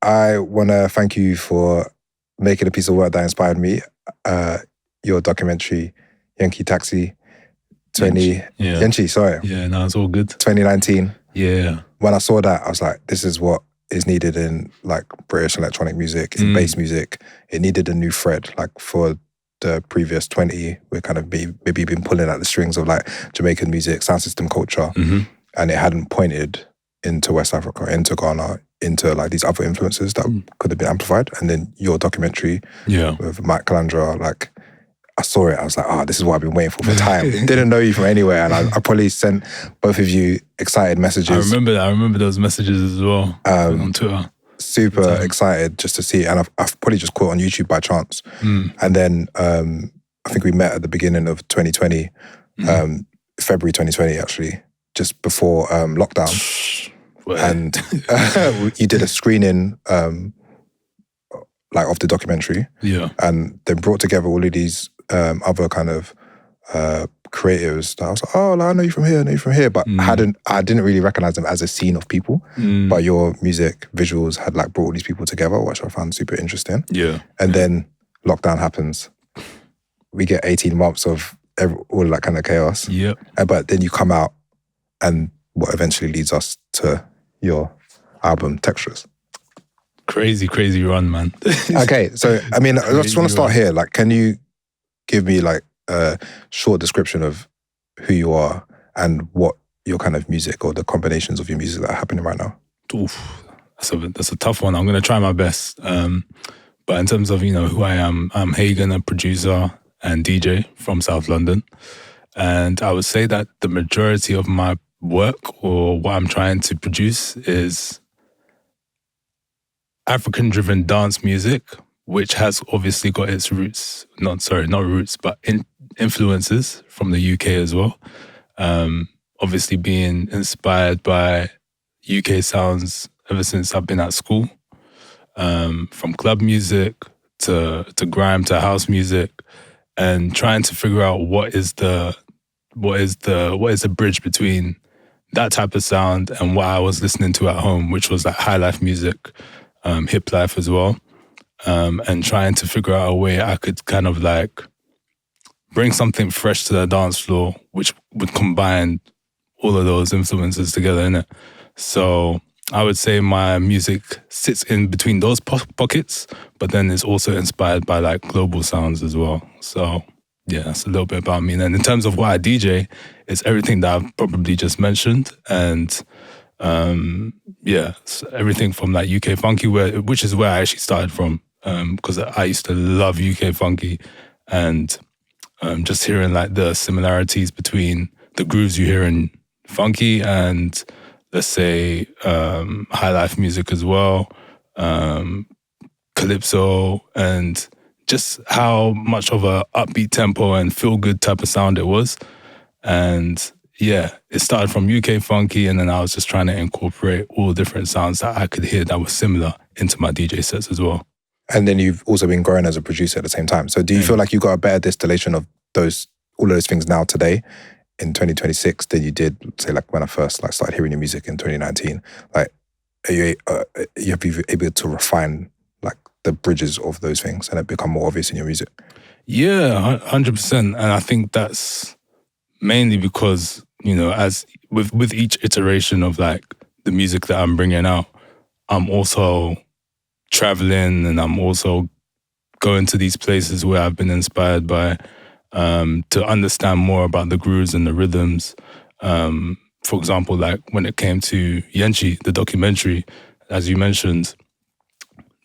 I want to thank you for making a piece of work that inspired me. Your documentary, Yenki Taxi, Yenki, sorry. Yeah, no, it's all good. 2019. Yeah. When I saw that, I was like, this is what is needed in like British electronic music, in bass music. It needed a new thread. Like for the previous 20, we're kind of maybe been pulling at the strings of like Jamaican music, sound system culture, and it hadn't pointed into West Africa, into Ghana, into like these other influences that could have been amplified. And then your documentary with Mike Calandra, like I saw it, I was like, this is what I've been waiting for time. Didn't know you from anywhere, and I probably sent both of you excited messages. I remember that. I remember those messages as well on Twitter. Super excited just to see it, and I've probably just caught it on YouTube by chance. And then I think we met at the beginning of 2020, February 2020 actually, just before lockdown. And you did a screening like of the documentary, and then brought together all of these other kind of creatives that I was like, I know you from here, but I didn't really recognize them as a scene of people. But your music visuals had like brought all these people together, which I found super interesting. And then lockdown happens. We get 18 months of all of that kind of chaos. But then you come out, and what eventually leads us to your album Textures. Crazy run, man. Okay, so I mean, I just want to start here. Like, can you give me like a short description of who you are and what your kind of music or the combinations of your music that are happening right now? Oof, that's a tough one. I'm going to try my best. But in terms of, who I am, I'm Hagan, a producer and DJ from South London. And I would say that the majority of my work or what I'm trying to produce is African-driven dance music, which has obviously got its roots, not roots, but influences from the UK as well. Obviously being inspired by UK sounds ever since I've been at school, from club music to grime to house music, and trying to figure out what is the bridge between that type of sound and what I was listening to at home, which was like high life music, hip life as well. And trying to figure out a way I could kind of like bring something fresh to the dance floor, which would combine all of those influences together in it. So I would say my music sits in between those pockets, but then it's also inspired by like global sounds as well. So yeah, that's a little bit about me. And then in terms of what I DJ, it's everything that I've probably just mentioned. And so everything from like UK funky, which is where I actually started from. Because I used to love UK funky, and just hearing like the similarities between the grooves you hear in funky and let's say high life music as well, calypso, and just how much of a upbeat tempo and feel good type of sound it was. And yeah, it started from UK funky, and then I was just trying to incorporate all different sounds that I could hear that were similar into my DJ sets as well. And then you've also been growing as a producer at the same time. So do you feel like you got a better distillation of all of those things now today in 2026 than you did, say, like when I first like started hearing your music in 2019? Like, are you able to refine like the bridges of those things and it become more obvious in your music? Yeah, 100%. And I think that's mainly because, as with each iteration of like the music that I'm bringing out, I'm also traveling, and I'm also going to these places where I've been inspired by to understand more about the grooves and the rhythms. For example, like when it came to Yenki, the documentary, as you mentioned,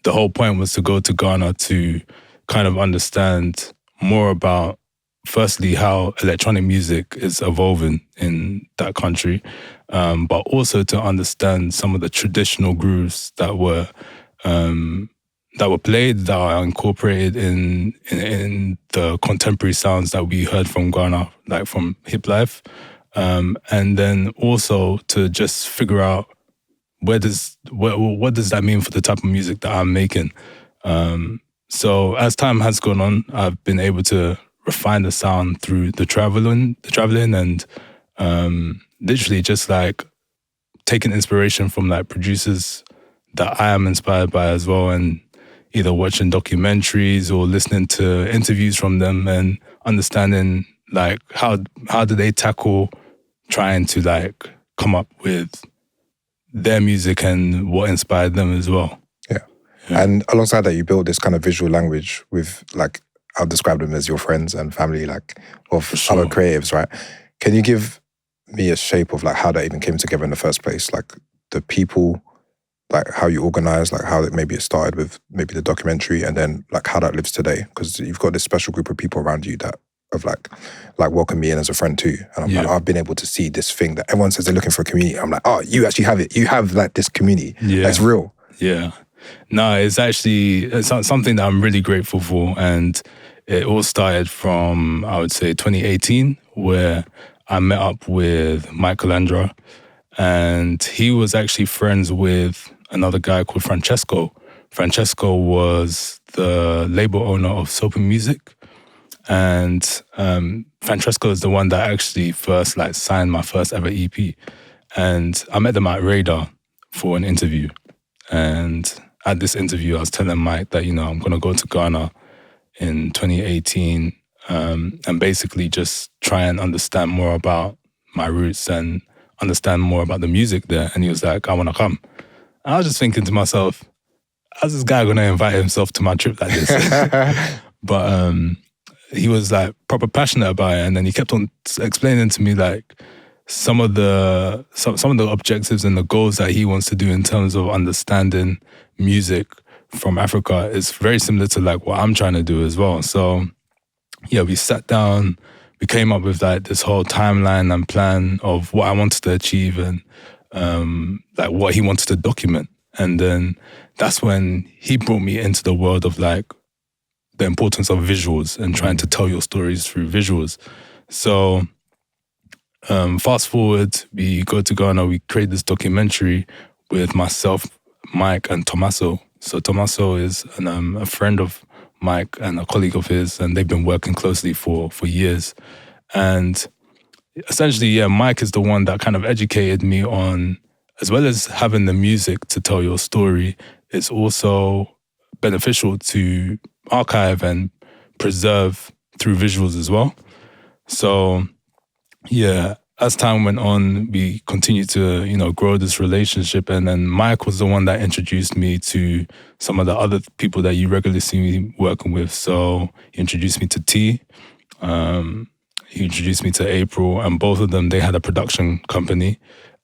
the whole point was to go to Ghana to kind of understand more about, firstly, how electronic music is evolving in that country, but also to understand some of the traditional grooves that were played, that are incorporated in the contemporary sounds that we heard from Ghana, like from hip life, and then also to just figure out what does that mean for the type of music that I'm making. So as time has gone on, I've been able to refine the sound through the traveling, and literally just like taking inspiration from like producers that I am inspired by as well, and either watching documentaries or listening to interviews from them and understanding like how do they tackle trying to like come up with their music and what inspired them as well. Yeah. And alongside that, you build this kind of visual language with like, I'll describe them as your friends and family, like of other creatives, right? Can you give me a shape of like how that even came together in the first place? Like the people, like how you organize, like how maybe it started with maybe the documentary and then like how that lives today? Because you've got this special group of people around you that have like welcome me in as a friend too. And I'm like, I've been able to see this thing that everyone says they're looking for a community. I'm like, oh, you actually have it. You have like this community. Yeah. That's real. Yeah. No, it's actually something that I'm really grateful for. And it all started from, I would say, 2018, where I met up with Mike Calandra, and he was actually friends with another guy called Francesco. Francesco was the label owner of Soap and Music. And Francesco is the one that actually first like signed my first ever EP. And I met them at Radar for an interview. And at this interview, I was telling Mike that, I'm going to go to Ghana in 2018 and basically just try and understand more about my roots and understand more about the music there. And he was like, I want to come. And I was just thinking to myself, how's this guy going to invite himself to my trip like this? But he was like proper passionate about it. And then he kept on explaining to me like some of the objectives and the goals that he wants to do in terms of understanding music from Africa is very similar to like what I'm trying to do as well. So yeah, we sat down, we came up with like this whole timeline and plan of what I wanted to achieve and like what he wanted to document. And then that's when he brought me into the world of like the importance of visuals and trying to tell your stories through visuals. So fast forward, we go to Ghana, we create this documentary with myself, Mike, and Tommaso. So Tommaso is a friend of Mike and a colleague of his, and they've been working closely for years. And essentially, Mike is the one that kind of educated me on, as well as having the music to tell your story, it's also beneficial to archive and preserve through visuals as well. So yeah, as time went on, we continued to, grow this relationship. And then Mike was the one that introduced me to some of the other people that you regularly see me working with. So he introduced me to T. He introduced me to April, and both of them, they had a production company.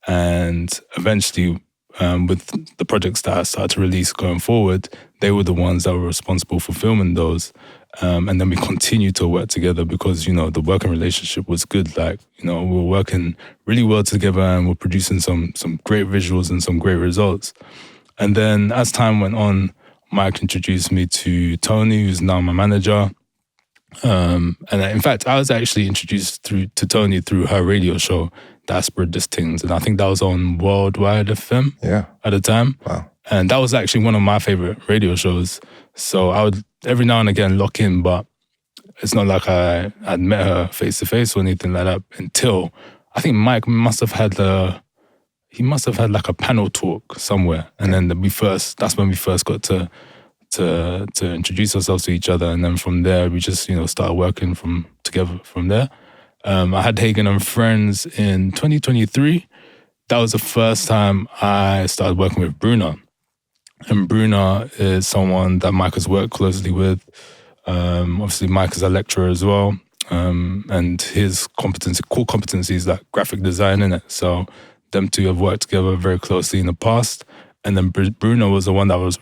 And eventually, with the projects that I started to release going forward, they were the ones that were responsible for filming those. And then we continued to work together because, the working relationship was good. Like, we were working really well together and we're producing some great visuals and some great results. And then as time went on, Mike introduced me to Tony, who's now my manager. And in fact, I was actually introduced to Tony through her radio show, Diaspora Things. And I think that was on Worldwide FM at the time. Wow. And that was actually one of my favorite radio shows. So I would every now and again lock in, but it's not like I'd met her face to face or anything like that until I think Mike must have had like a panel talk somewhere. And then that's when we first got to introduce ourselves to each other. And then from there, we just, started working together from there. I had Hagan and Friends in 2023. That was the first time I started working with Bruna. And Bruna is someone that Mike has worked closely with. Obviously, Mike is a lecturer as well. And his core competency is like graphic design in it. So them two have worked together very closely in the past. And then Bruno was the one that was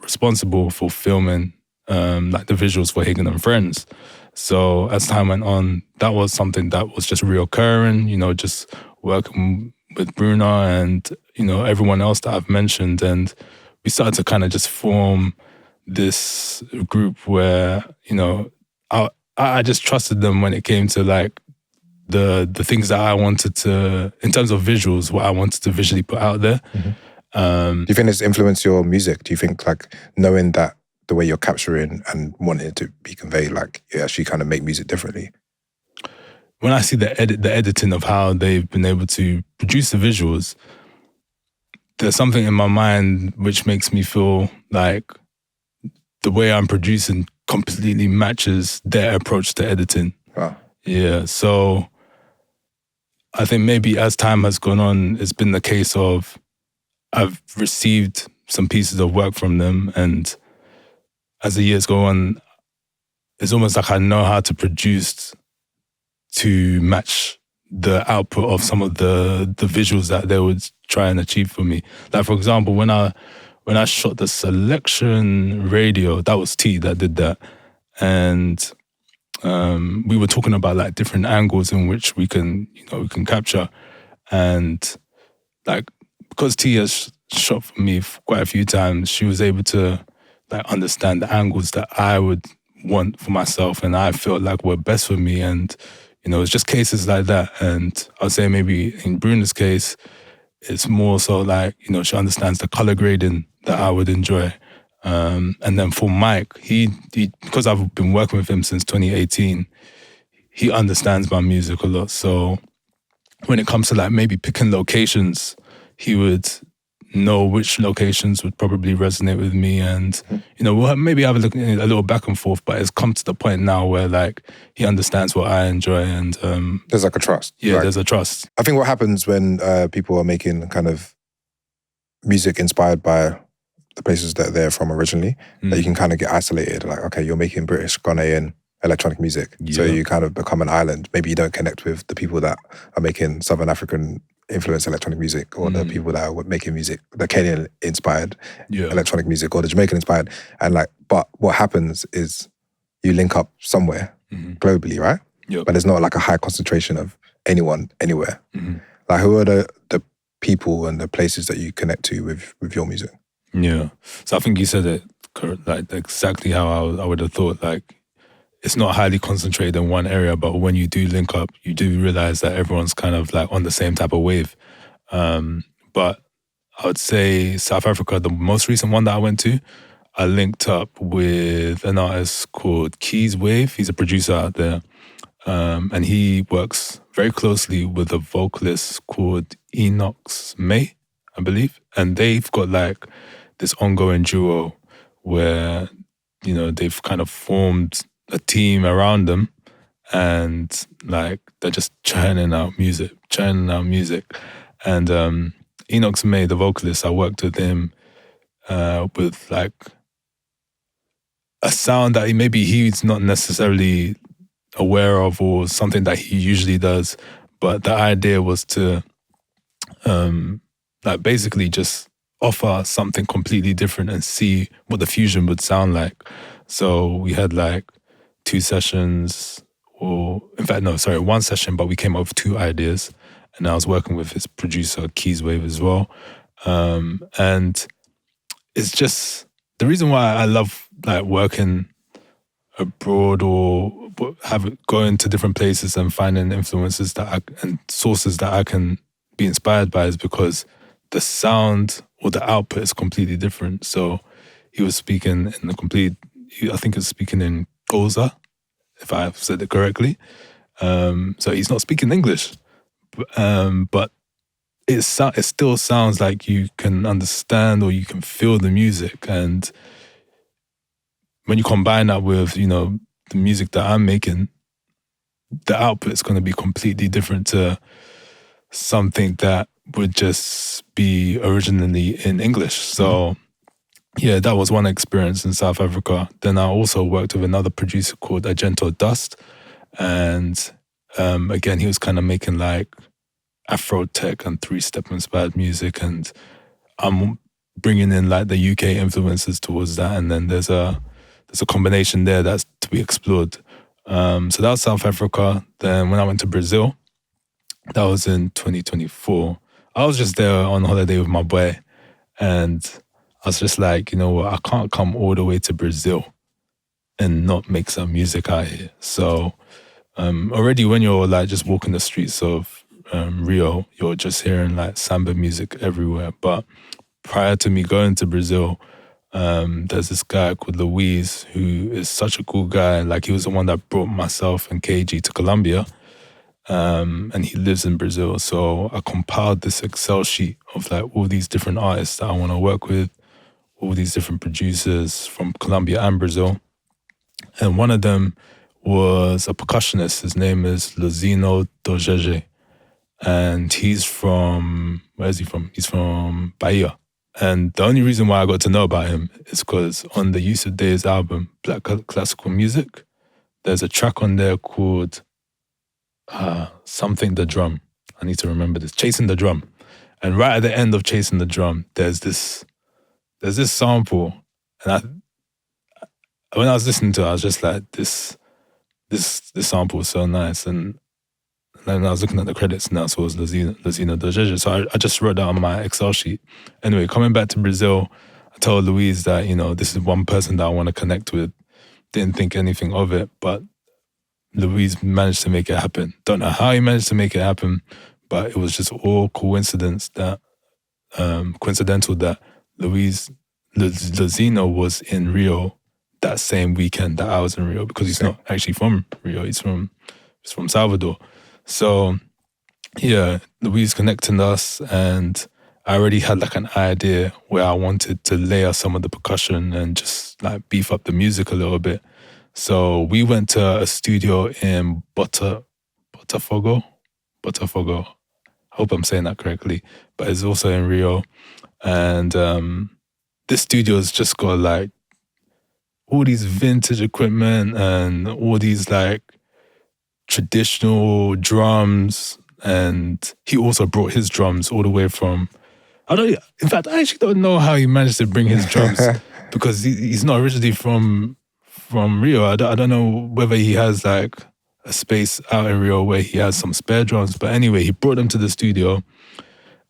responsible for filming like the visuals for Hagan and Friends. So as time went on, that was something that was just reoccurring, just working with Bruno and, everyone else that I've mentioned. And we started to kind of just form this group where, I just trusted them when it came to like the things that I wanted to, in terms of visuals, what I wanted to visually put out there. Mm-hmm. Do you think it's influenced your music? Do you think like knowing that the way you're capturing and wanting it to be conveyed, like you actually kind of make music differently? When I see the editing of how they've been able to produce the visuals, there's something in my mind which makes me feel like the way I'm producing completely matches their approach to editing. Wow. Yeah, so I think maybe as time has gone on, it's been the case of I've received some pieces of work from them, and as the years go on, it's almost like I know how to produce to match the output of some of the visuals that they would try and achieve for me. Like, for example, when I shot the Selection radio, that was T that did that. And we were talking about like different angles in which we can capture. And like, because T has shot for me quite a few times, she was able to like understand the angles that I would want for myself and I felt like were best for me. And, it's just cases like that. And I'd say maybe in Bruno's case, it's more so like, she understands the color grading that I would enjoy. And then for Mike, he because I've been working with him since 2018, he understands my music a lot. So when it comes to like maybe picking locations, he would know which locations would probably resonate with me, and we'll maybe have a little back and forth, but it's come to the point now where like he understands what I enjoy, and there's like a trust. Yeah, like, there's a trust. I think what happens when people are making kind of music inspired by the places that they're from originally, that you can kind of get isolated. Like, okay, you're making British-Ghanaian electronic music, so you kind of become an island. Maybe you don't connect with the people that are making Southern African influenced electronic music, or the people that are making music, the Kenyan inspired electronic music, or the Jamaican inspired. And like, but what happens is you link up somewhere globally, right? Yep. But there's not like a high concentration of anyone anywhere. Like, who are the people and the places that you connect to with your music? Yeah. So I think you said it like exactly how I would have thought. Like, it's not highly concentrated in one area, but when you do link up, you do realize that everyone's kind of like on the same type of wave. But I would say South Africa, the most recent one that I went to, I linked up with an artist called Keys Wave. He's a producer out there. And he works very closely with a vocalist called Enox May, I believe. And they've got like this ongoing duo where, they've kind of formed a team around them, and like they're just churning out music. And Enox May, the vocalist, I worked with him with like a sound that maybe he's not necessarily aware of, or something that he usually does, but the idea was to like basically just offer something completely different and see what the fusion would sound like. So we had like 2 sessions, or in fact, no, sorry, 1 session, but we came up with 2 ideas, and I was working with his producer, Keys Wave, as well. And it's just, the reason why I love like working abroad or going to different places and finding influences and sources that I can be inspired by is because the sound or the output is completely different. So he was speaking in I think he was speaking in Goza, if I've said it correctly. So he's not speaking English, but it still sounds like you can understand or you can feel the music. And when you combine that with, the music that I'm making, the output is going to be completely different to something that would just be originally in English. So yeah, that was one experience in South Africa. Then I also worked with another producer called Agento Dust. And again, he was kind of making like Afro tech and 3-step inspired music. And I'm bringing in like the UK influences towards that. And then there's a combination there that's to be explored. So that was South Africa. Then when I went to Brazil, that was in 2024. I was just there on holiday with my boy, and I was just like, you know what, I can't come all the way to Brazil and not make some music out here. So already when you're like just walking the streets of Rio, you're just hearing like samba music everywhere. But prior to me going to Brazil, there's this guy called Luis who is such a cool guy. Like, he was the one that brought myself and KG to Colombia. and he lives in Brazil. So I compiled this Excel sheet of like all these different artists that I want to work with, all these different producers from Colombia and Brazil. And one of them was a percussionist. His name is Luzino Dojeje. And he's from, where is he from? He's from Bahia. And the only reason why I got to know about him is because on the Use of Days album, Black Classical Music, there's a track on there called Something the Drum. I need to remember this. Chasing the Drum. And right at the end of Chasing the Drum, there's this sample. And when I was listening to it, I was just like, this sample is so nice. And then I was looking at the credits and I saw it was Luzino Dojeje. So I just wrote that on my Excel sheet. Anyway, coming back to Brazil, I told Louise that, this is one person that I want to connect with. Didn't think anything of it, but Louise managed to make it happen. Don't know how he managed to make it happen, but it was just all coincidental that Luzino was in Rio that same weekend that I was in Rio, because he's not actually from Rio. He's from Salvador. So yeah, Louise connecting us, and I already had like an idea where I wanted to layer some of the percussion and just like beef up the music a little bit. So we went to a studio in Botafogo. I hope I'm saying that correctly, but it's also in Rio. And this studio's just got like all these vintage equipment and all these like traditional drums. And he also brought his drums all the way from, I actually don't know how he managed to bring his drums because he's not originally from Rio. I don't know whether he has like a space out in Rio where he has some spare drums. But anyway, he brought them to the studio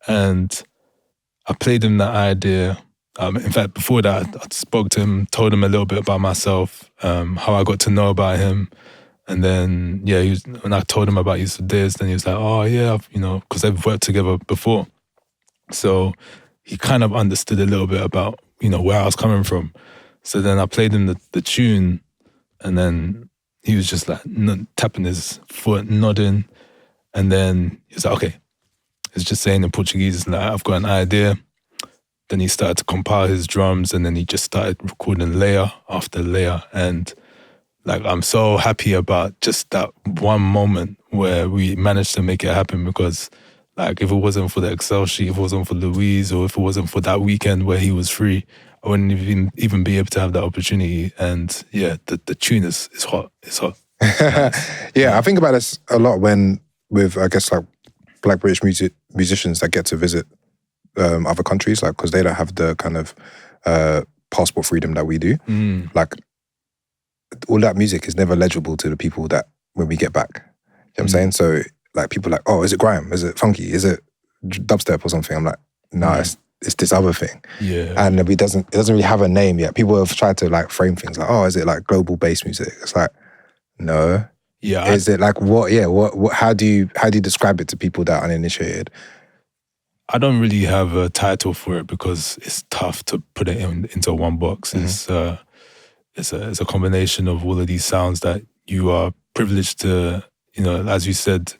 and I played him that idea. In fact, before that, I spoke to him, told him a little bit about myself, how I got to know about him. And then, yeah, when I told him about Use of Days, then he was like, oh yeah, because they've worked together before. So he kind of understood a little bit about, where I was coming from. So then I played him the tune, and then he was just like tapping his foot, nodding. And then he was like, okay, he's just saying in Portuguese, like, I've got an idea. Then he started to compile his drums, and then he just started recording layer after layer. And like, I'm so happy about just that one moment where we managed to make it happen, because like, if it wasn't for the Excel sheet, if it wasn't for Louise, or if it wasn't for that weekend where he was free, I wouldn't even be able to have that opportunity. And yeah, the tune is hot. It's hot. Yeah, I think about this a lot with, I guess, like Black British musicians that get to visit other countries, like, because they don't have the kind of passport freedom that we do. Like, all that music is never legible to the people that when we get back. You know what I'm saying? So like, people are like, oh, is it grime? Is it funky? Is it dubstep or something? I'm like, no, it's this other thing. Yeah. And it doesn't really have a name yet. People have tried to like frame things like, oh, is it like global bass music? It's like, no. Yeah. Is it like what? Yeah. What? How do you describe it to people that are uninitiated? I don't really have a title for it because it's tough to put it into one box. It's a combination of all of these sounds that you are privileged to, as you said,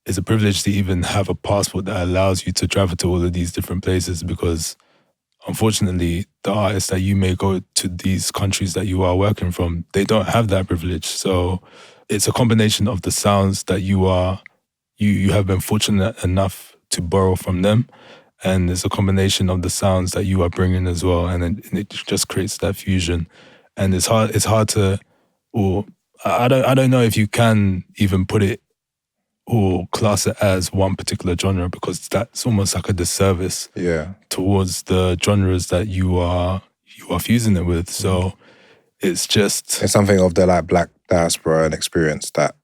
it's a privilege to even have a passport that allows you to travel to all of these different places, because unfortunately, the artists that you may go to these countries that you are working from, they don't have that privilege. So it's a combination of the sounds that you have been fortunate enough to borrow from them, and it's a combination of the sounds that you are bringing as well, and it just creates that fusion. And it's hard to, or I don't know if you can even put it or class it as one particular genre, because that's almost like a disservice towards the genres that you are fusing it with. So it's something of the like Black diaspora and experience that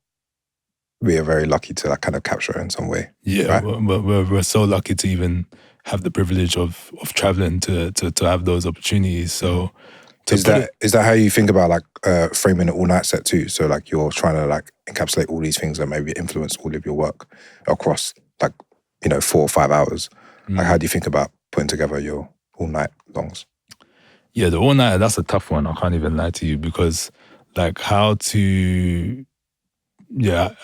we are very lucky to like kind of capture in some way. Yeah, right? we're so lucky to even have the privilege of traveling to have those opportunities. So is that how you think about like framing an all-night set too? So like, you're trying to like encapsulate all these things that maybe influence all of your work across like 4 or 5 hours. Like, how do you think about putting together your all-night longs? Yeah, the all-night, that's a tough one. I can't even lie to you, because like, how to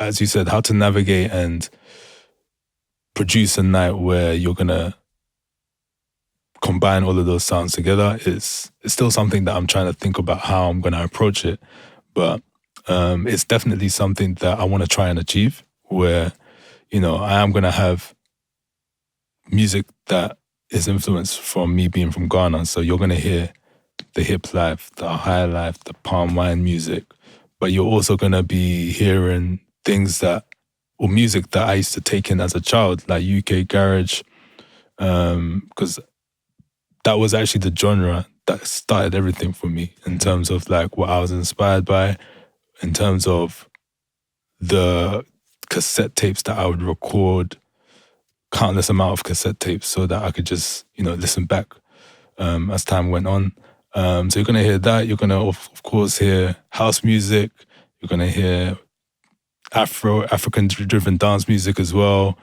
as you said, how to navigate and produce a night where you're gonna combine all of those sounds together is still something that I'm trying to think about how I'm gonna approach it. But it's definitely something that I want to try and achieve, where, I am gonna have music that is influenced from me being from Ghana. So you're gonna hear the hip life, the high life, the palm wine music, but you're also gonna be hearing music that I used to take in as a child, like UK garage, because that was actually the genre that started everything for me in terms of like what I was inspired by, in terms of the cassette tapes that I would record, countless amount of cassette tapes, so that I could just, listen back as time went on. So you're going to hear that. You're going to, of course, hear house music. You're going to hear African-driven dance music as well.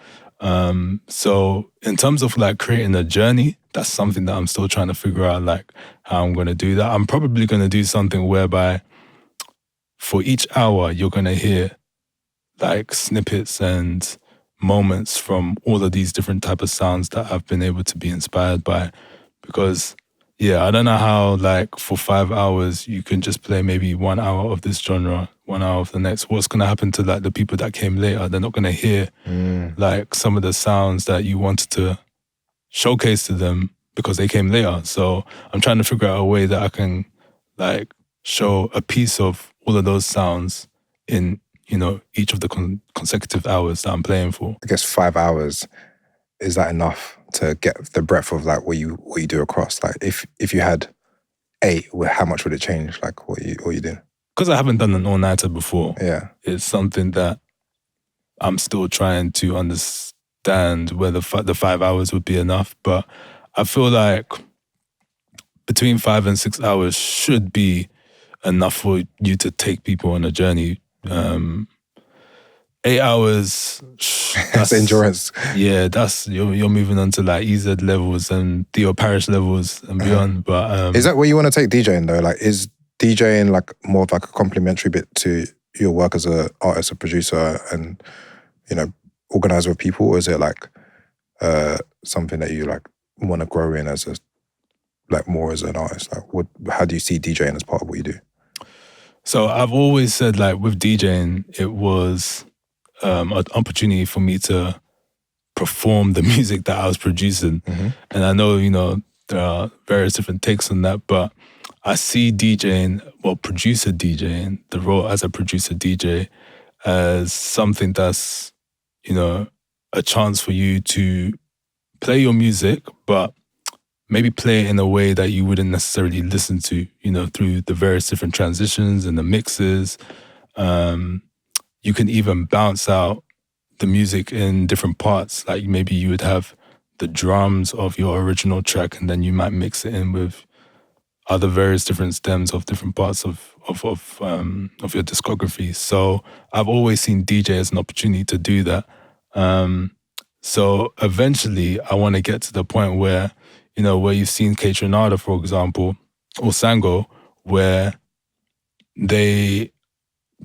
So in terms of like creating a journey, that's something that I'm still trying to figure out, like how I'm going to do that. I'm probably going to do something whereby for each hour, you're going to hear like snippets and moments from all of these different type of sounds that I've been able to be inspired by. Because I don't know how like for 5 hours you can just play maybe 1 hour of this genre, 1 hour of the next. What's going to happen to like the people that came later? They're not going to hear like some of the sounds that you wanted to showcase to them because they came later. So I'm trying to figure out a way that I can like show a piece of all of those sounds in, each of the consecutive hours that I'm playing for. I guess 5 hours, is that enough to get the breadth of like what you do across? Like if you had 8, how much would it change? Like what you do? Because I haven't done an all-nighter before. Yeah, it's something that I'm still trying to understand whether the 5 hours would be enough. But I feel like between 5 and 6 hours should be enough for you to take people on a journey. 8 hours, that's endurance. Yeah, that's you're moving on to like EZ levels and Theo Parish levels and beyond. But is that where you want to take DJing though? Like, is DJing like more of like a complementary bit to your work as an artist, a producer, and organizer of people, or is it like something that you like want to grow in as more as an artist? Like, how do you see DJing as part of what you do? So I've always said like with DJing, it was an opportunity for me to perform the music that I was producing. Mm-hmm. And I know, there are various different takes on that, but I see DJing, producer DJing, the role as a producer DJ, as something that's, a chance for you to play your music, but maybe play it in a way that you wouldn't necessarily listen to, through the various different transitions and the mixes. You can even bounce out the music in different parts. Like maybe you would have the drums of your original track and then you might mix it in with other various different stems of different parts of your discography. So I've always seen DJ as an opportunity to do that. So eventually I want to get to the point where, where you've seen Kaytranada, for example, or Sango, where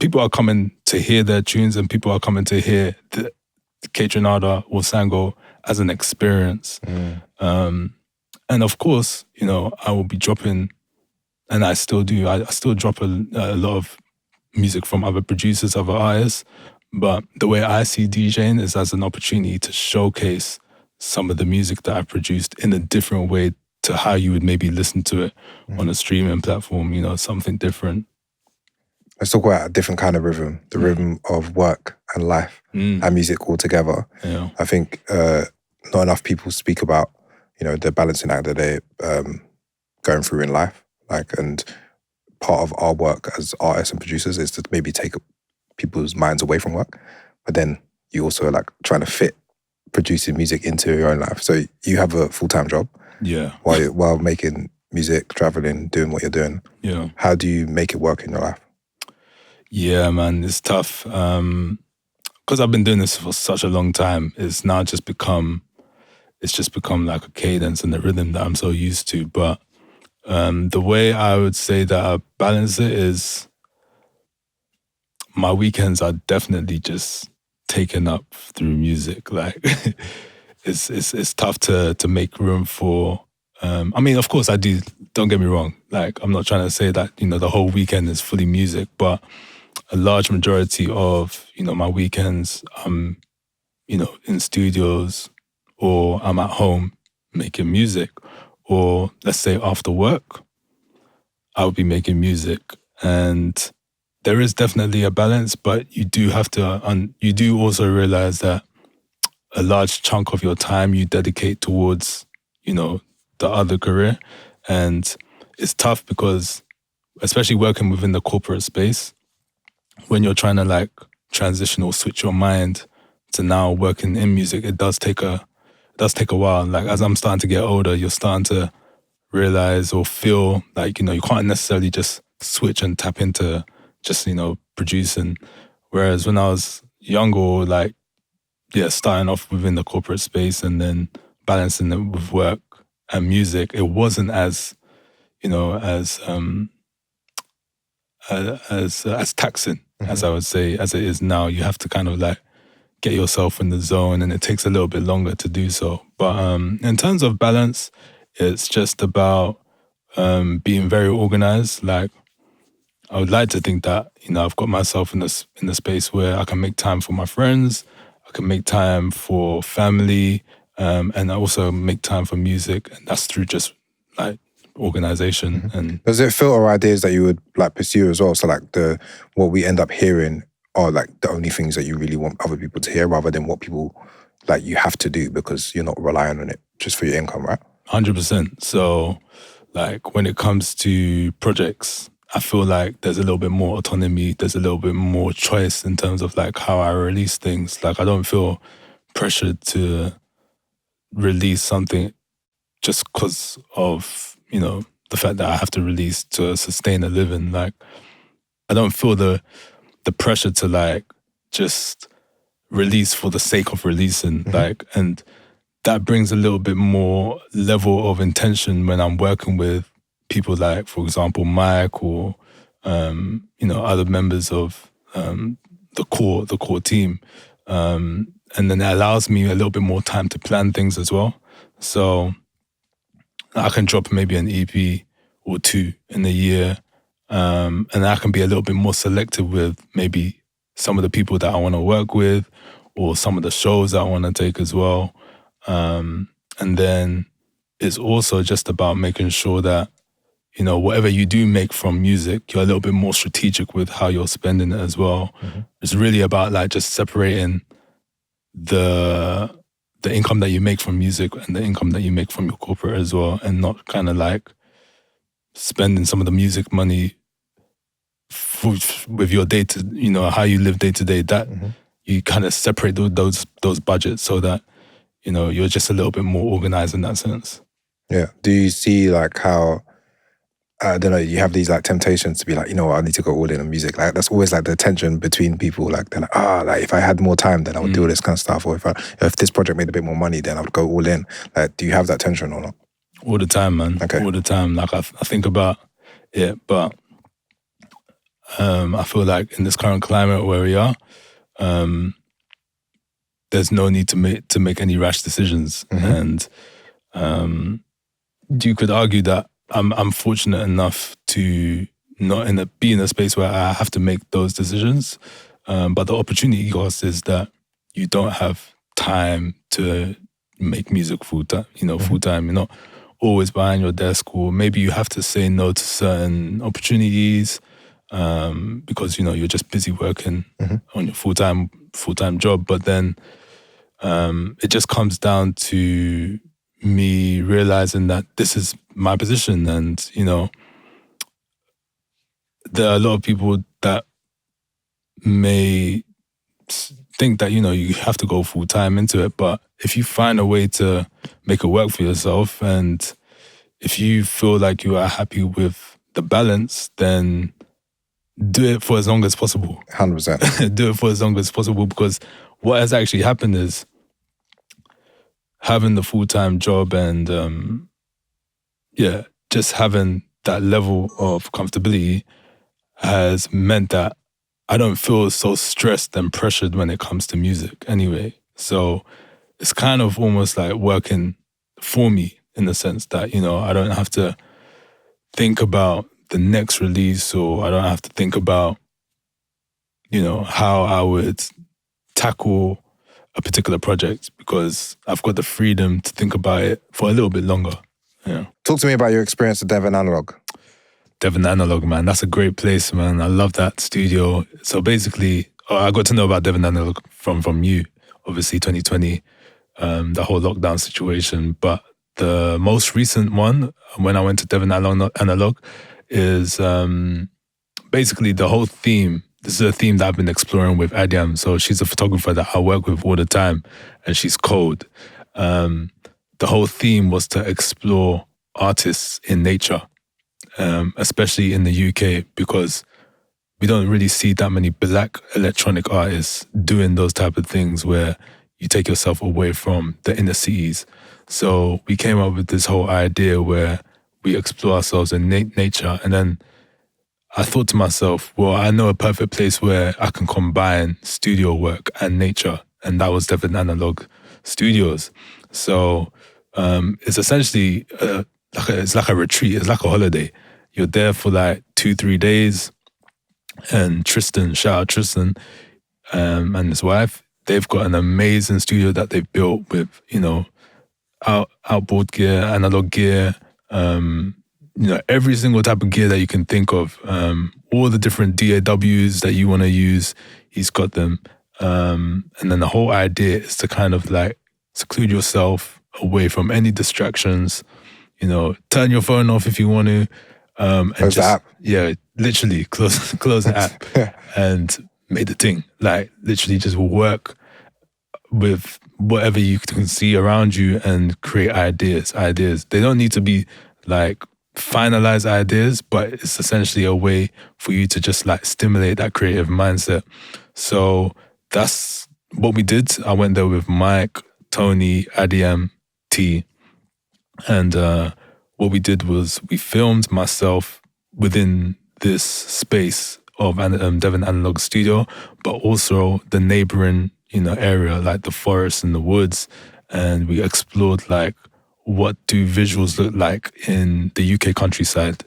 people are coming to hear their tunes and people are coming to hear the Kaytranada or Sango as an experience. And of course, I will be dropping, and I still do, I still drop a lot of music from other producers, other artists, but the way I see DJing is as an opportunity to showcase some of the music that I produced in a different way to how you would maybe listen to it on a streaming platform, something different. Let's talk about a different kind of rhythm, the rhythm of work and life and music all together. Yeah. I think not enough people speak about, the balancing act that they're going through in life. And part of our work as artists and producers is to maybe take people's minds away from work, but then you also trying to fit producing music into your own life. So you have a full-time job, while making music, traveling, doing what you're doing. Yeah. How do you make it work in your life? Yeah, man, it's tough. Because I've been doing this for such a long time, it's just become like a cadence and a rhythm that I'm so used to. But the way I would say that I balance it is my weekends are definitely just taken up through music. Like it's tough to make room for. I mean, of course, I do. Don't get me wrong. Like, I'm not trying to say that the whole weekend is fully music, but a large majority of my weekends, I'm in studios, or I'm at home making music, or let's say after work, I'll be making music. And there is definitely a balance, but you do have to, you do also realize that a large chunk of your time you dedicate towards, the other career. And it's tough because, especially working within the corporate space, when you're trying to like transition or switch your mind to now working in music, it does take a while. Like, as I'm starting to get older, you're starting to realize or feel like, you can't necessarily just switch and tap into just, producing. Whereas when I was younger, like, starting off within the corporate space and then balancing it with work and music, it wasn't as, as taxing, as I would say, as it is now. You have to kind of like get yourself in the zone, and it takes a little bit longer to do so. But in terms of balance, it's just about being very organized. Like, I would like to think that, I've got myself in the space where I can make time for my friends, I can make time for family, and I also make time for music. And that's through just like organization. And does it filter ideas that you would like pursue as well? So like what we end up hearing are like the only things that you really want other people to hear, rather than what people like you have to do because you're not relying on it just for your income, right? 100%. So like when it comes to projects, I feel like there's a little bit more autonomy, there's a little bit more choice in terms of like how I release things. Like, I don't feel pressured to release something just because of, the fact that I have to release to sustain a living. Like, I don't feel the pressure to like just release for the sake of releasing. Like, and that brings a little bit more level of intention when I'm working with people like, for example, Mike, or other members of the core team, and then it allows me a little bit more time to plan things as well. So I can drop maybe an EP or two in a year, and I can be a little bit more selective with maybe some of the people that I want to work with, or some of the shows that I want to take as well. And then it's also just about making sure that, whatever you do make from music, you're a little bit more strategic with how you're spending it as well. It's really about like just separating the income that you make from music and the income that you make from your corporate as well, and not kind of like spending some of the music money with your how you live day to day. That you kind of separate those budgets so that, you're just a little bit more organized in that sense. Yeah. Do you see like how, I don't know, you have these like temptations to be like, I need to go all in on music. Like, that's always like the tension between people. Like, they're like, like if I had more time, then I would do all this kind of stuff. Or if this project made a bit more money, then I would go all in. Like, do you have that tension or not? All the time, man. Okay. All the time. Like, I think about it, but I feel like in this current climate where we are, there's no need to make any rash decisions. And you could argue that I'm fortunate enough to not be in a space where I have to make those decisions. But the opportunity cost is that you don't have time to make music full time. Full time. You're not always behind your desk, or maybe you have to say no to certain opportunities because you're just busy working on your full time job. But then it just comes down to me realizing that this is my position, and there are a lot of people that may think that you have to go full time into it, but if you find a way to make it work for yourself, and if you feel like you are happy with the balance, then do it for as long as possible. 100%. Do it for as long as possible, because what has actually happened is having the full-time job and just having that level of comfortability has meant that I don't feel so stressed and pressured when it comes to music anyway. So it's kind of almost like working for me in the sense that, I don't have to think about the next release, or I don't have to think about, how I would tackle a particular project, because I've got the freedom to think about it for a little bit longer. Yeah. Talk to me about your experience at Devon Analogue. Devon Analogue, man, that's a great place, man. I love that studio. So basically, I got to know about Devon Analogue from you, obviously 2020, the whole lockdown situation. But the most recent one, when I went to Devon Analogue, is basically the whole theme. This is a theme that I've been exploring with Adiam. So she's a photographer that I work with all the time, and she's cold. The whole theme was to explore artists in nature, especially in the UK, because we don't really see that many Black electronic artists doing those type of things where you take yourself away from the inner cities. So we came up with this whole idea where we explore ourselves in nature. And then I thought to myself, well, I know a perfect place where I can combine studio work and nature. And that was Devon Analogue Studios. So it's essentially it's like a retreat. It's like a holiday. You're there for like 2-3 days. And Tristan, shout out Tristan, and his wife, they've got an amazing studio that they've built with, outboard gear, analog gear, every single type of gear that you can think of. All the different DAWs that you want to use, he's got them. And then the whole idea is to kind of like seclude yourself away from any distractions, turn your phone off if you want to. And close the app. Yeah, literally close the app and make the thing. Like literally just work with whatever you can see around you and create ideas. They don't need to be like finalized ideas, but it's essentially a way for you to just like stimulate that creative mindset. So that's what we did. I went there with Mike, Tony, Adiam, T, and what we did was we filmed myself within this space of Devon Analogue Studio, but also the neighboring, area, like the forest and the woods. And we explored like, what do visuals look like in the UK countryside?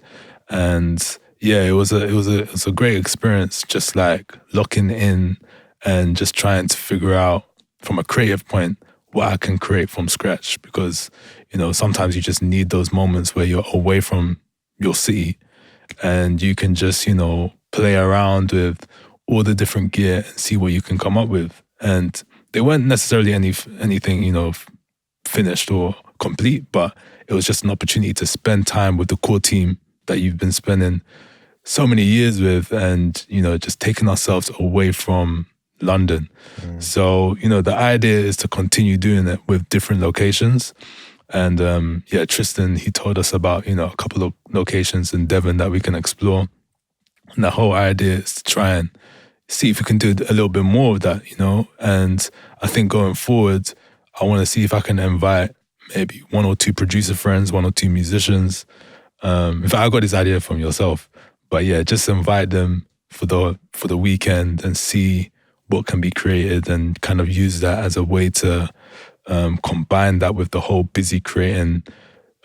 And yeah, it was a great experience, just like locking in and just trying to figure out from a creative point what I can create from scratch, because sometimes you just need those moments where you're away from your city and you can just play around with all the different gear and see what you can come up with. And they weren't necessarily anything finished or complete, but it was just an opportunity to spend time with the core team that you've been spending so many years with, and just taking ourselves away from London. So the idea is to continue doing it with different locations. And Tristan, he told us about a couple of locations in Devon that we can explore, and the whole idea is to try and see if we can do a little bit more of that, and I think going forward I want to see if I can invite maybe 1 or 2 producer friends, 1 or 2 musicians. In fact, I got this idea from yourself, but yeah, just invite them for the weekend and see what can be created, and kind of use that as a way to combine that with the whole busy creating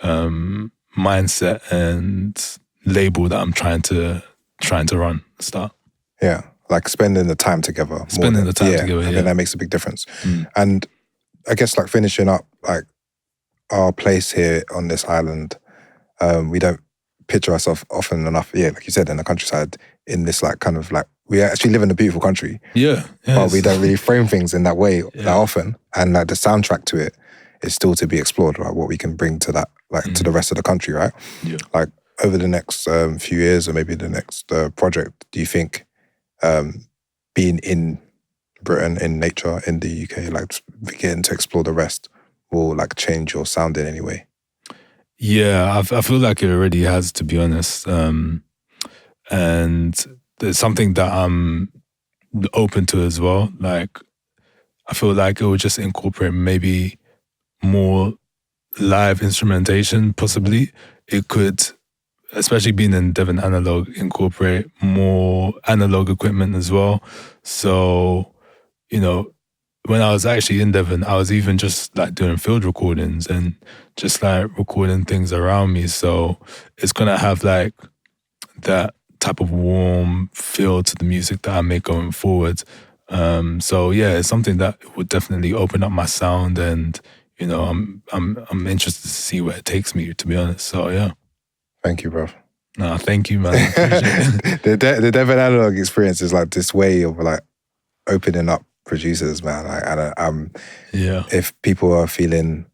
mindset and label that I'm trying to start. Yeah, like spending the time together. Together, I think that makes a big difference. And I guess like finishing up, like our place here on this island, we don't picture ourselves often enough, like you said, in the countryside, in this like kind of like, we actually live in a beautiful country. Yeah. But we don't really frame things in that way that often. And like the soundtrack to it is still to be explored, right? What we can bring to that, like to the rest of the country, right? Yeah. Like over the next few years, or maybe the next project, do you think being in Britain, in nature, in the UK, like beginning to explore the rest will like change your sound in any way? Yeah, I feel like it already has, to be honest. And there's something that I'm open to as well. Like, I feel like it would just incorporate maybe more live instrumentation, possibly. It could especially being in Devon Analogue, incorporate more analog equipment as well. So, when I was actually in Devon, I was even just like doing field recordings and just like recording things around me. So it's gonna have like that type of warm feel to the music that I make going forward. So yeah, it's something that would definitely open up my sound, and I'm interested to see where it takes me, to be honest. So yeah. Thank you, bro. No, thank you, man. I appreciate it. The Devon Analogue experience is like this way of like opening up producers, man. If people are feeling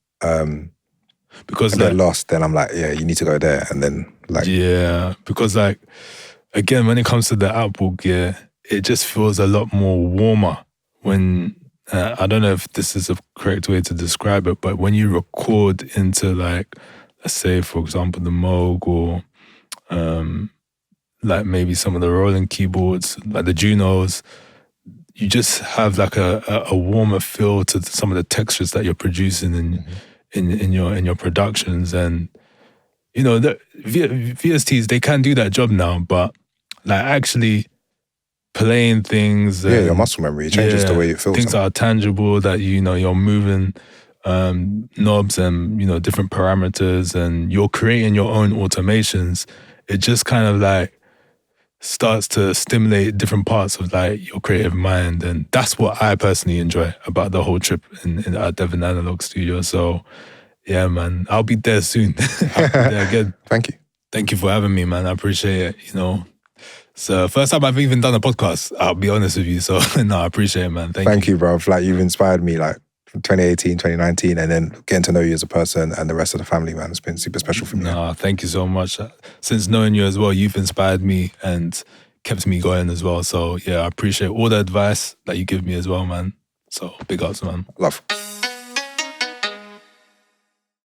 because they're lost, then I'm like, yeah, you need to go there, and then like because like again, when it comes to the outboard gear, it just feels a lot more warmer when I don't know if this is a correct way to describe it, but when you record into like, let's say for example the Moog or like maybe some of the Roland keyboards, like the Junos, you just have like a warmer feel to some of the textures that you're producing in your productions. And the VSTs, they can do that job now, but like actually playing things, your muscle memory changes the way you feel. Things are tangible, that you're moving knobs and different parameters, and you're creating your own automations. It just kind of like starts to stimulate different parts of like your creative mind, and that's what I personally enjoy about the whole trip in our Devon Analogue Studios. So yeah, man, I'll be there soon. I'll be there again. Thank you for having me, man. I appreciate it. So first time I've even done a podcast, I'll be honest with you. So no, I appreciate it, man. Thank you, bro. Like you've inspired me like from 2018, 2019, and then getting to know you as a person and the rest of the family, man. It's been super special for me. No, thank you so much. Since knowing you as well, you've inspired me and kept me going as well. So yeah, I appreciate all the advice that you give me as well, man. So big ups, man. Love.